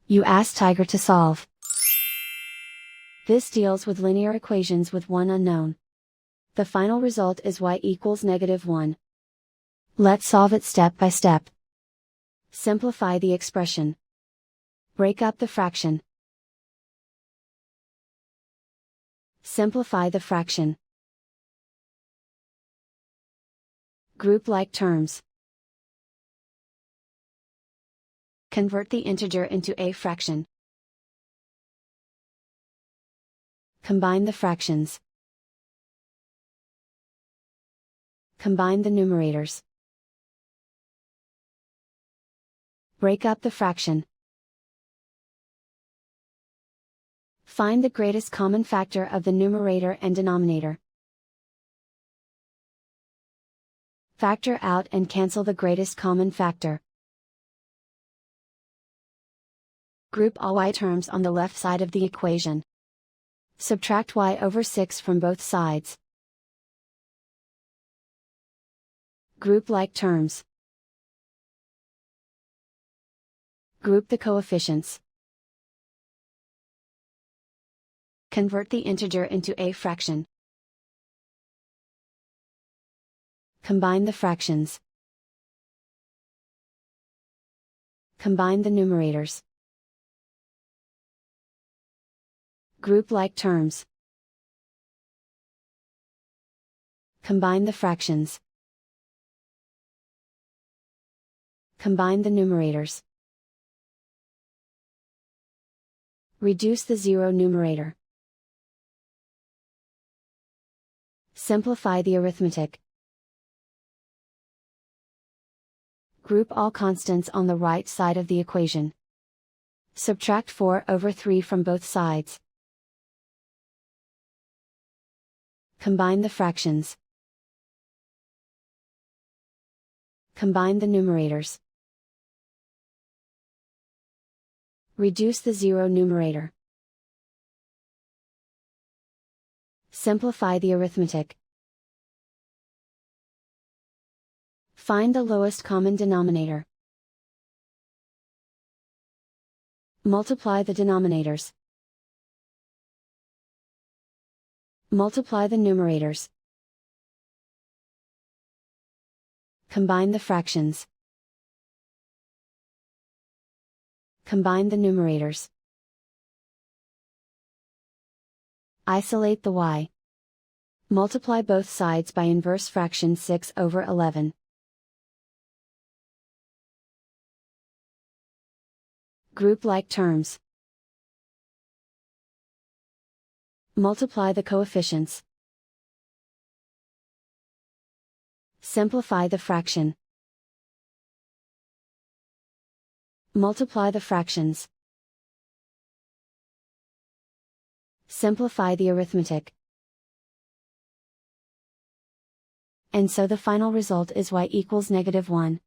You ask Tiger to solve. This deals with linear equations with one unknown. The final result is y equals -1. Let's solve it step by step. Simplify the expression. Break up the fraction. Simplify the fraction. Group like terms. Convert the integer into a fraction. Combine the fractions. Combine the numerators. Break up the fraction. Find the greatest common factor of the numerator and denominator. Factor out and cancel the greatest common factor. Group all y terms on the left side of the equation. Subtract y over 6 from both sides. Group like terms. Group the coefficients. Convert the integer into a fraction. Combine the fractions. Combine the numerators. Group like terms. Combine the fractions. Combine the numerators. Reduce the zero numerator. Simplify the arithmetic. Group all constants on the right side of the equation. Subtract 4 over 3 from both sides. Combine the fractions. Combine the numerators. Reduce the zero numerator. Simplify the arithmetic. Find the lowest common denominator. Multiply the denominators. Multiply the numerators. Combine the fractions. Combine the numerators. Isolate the y. Multiply both sides by inverse fraction 6 over 11. Group like terms. Multiply the coefficients. Simplify the fraction. Multiply the fractions. Simplify the arithmetic. And so the final result is y equals -1.